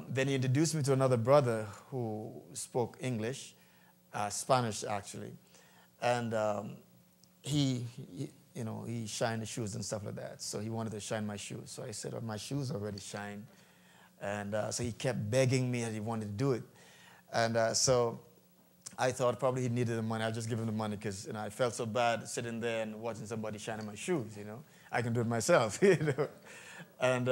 Then he introduced me to another brother who spoke English, Spanish actually, and he shined the shoes and stuff like that. So he wanted to shine my shoes. So I said, oh, my shoes already shine. And so he kept begging me that he wanted to do it. And so I thought probably he needed the money. I'll just give him the money because I felt so bad sitting there and watching somebody shining my shoes, I can do it myself, And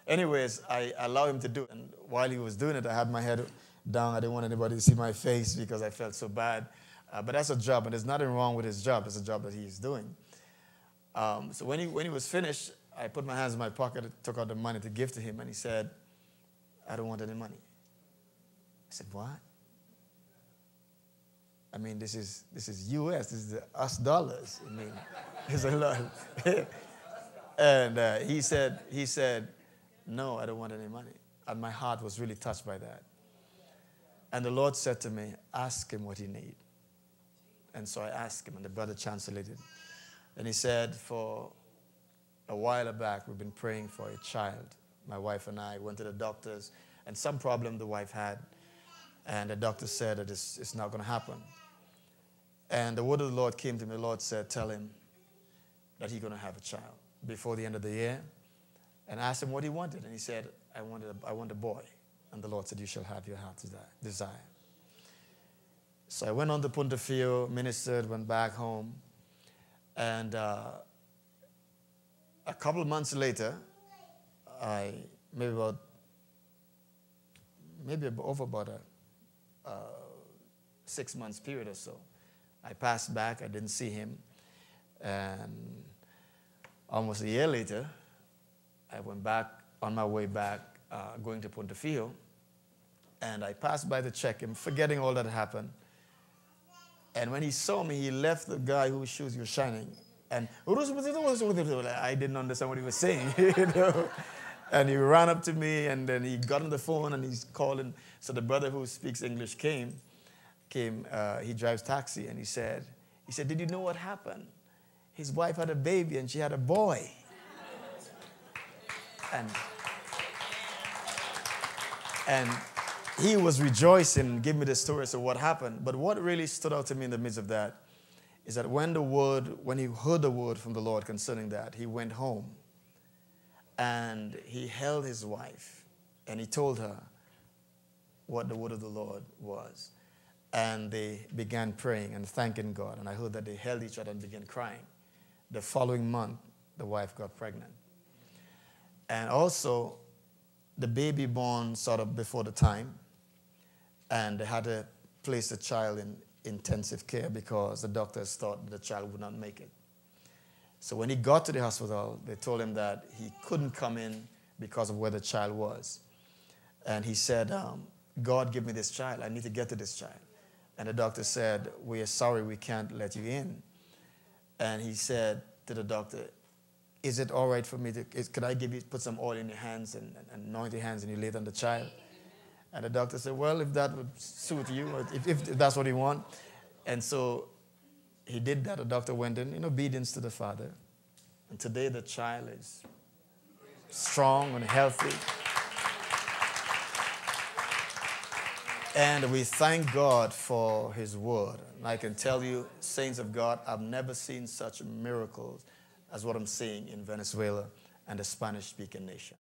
anyways, I allowed him to do it. And while he was doing it, I had my head down. I didn't want anybody to see my face because I felt so bad. But that's a job, and there's nothing wrong with his job. It's a job that he's doing. So when he was finished, I put my hands in my pocket, took out the money to give to him, and he said, I don't want any money. I said, what? I mean, this is U.S., this is us dollars. I mean, it's a lot. And he said, no, I don't want any money. And my heart was really touched by that. And the Lord said to me, ask him what he needs. And so I asked him, and the brother translated. And he said, for a while back, we've been praying for a child. My wife and I went to the doctors, and some problem the wife had. And the doctor said that it's not going to happen. And the word of the Lord came to me. The Lord said, tell him that he's going to have a child before the end of the year. And I asked him what he wanted. And he said, I want a boy. And the Lord said, you shall have your heart's desire. So I went on to Punta Fijo, ministered, went back home. And a couple of months later, maybe over about a 6 months period or so, I passed back. I didn't see him. And almost a year later, I went back on my way back, going to Punta Fijo. And I passed by to check him, forgetting all that happened. And when he saw me, he left the guy whose shoes were shining. And I didn't understand what he was saying. And he ran up to me, and then he got on the phone, and he's calling. So the brother who speaks English came. He drives taxi, and he said, did you know what happened? His wife had a baby, and she had a boy. And he was rejoicing, giving me the story of what happened. But what really stood out to me in the midst of that is that when he heard the word from the Lord concerning that, he went home and he held his wife and he told her what the word of the Lord was. And they began praying and thanking God. And I heard that they held each other and began crying. The following month, the wife got pregnant. And also, the baby born sort of before the time. And they had to place the child in intensive care because the doctors thought the child would not make it. So when he got to the hospital, they told him that he couldn't come in because of where the child was. And he said, God, give me this child. I need to get to this child. And the doctor said, we are sorry, we can't let you in. And he said to the doctor, is it all right for me could I put some oil in your hands and anoint your hands and you lay it on the child? And the doctor said, well, if that would suit you, or if that's what you want. And so he did that. The doctor went in obedience to the father. And today the child is strong and healthy. And we thank God for his word. And I can tell you, saints of God, I've never seen such miracles as what I'm seeing in Venezuela and the Spanish-speaking nation.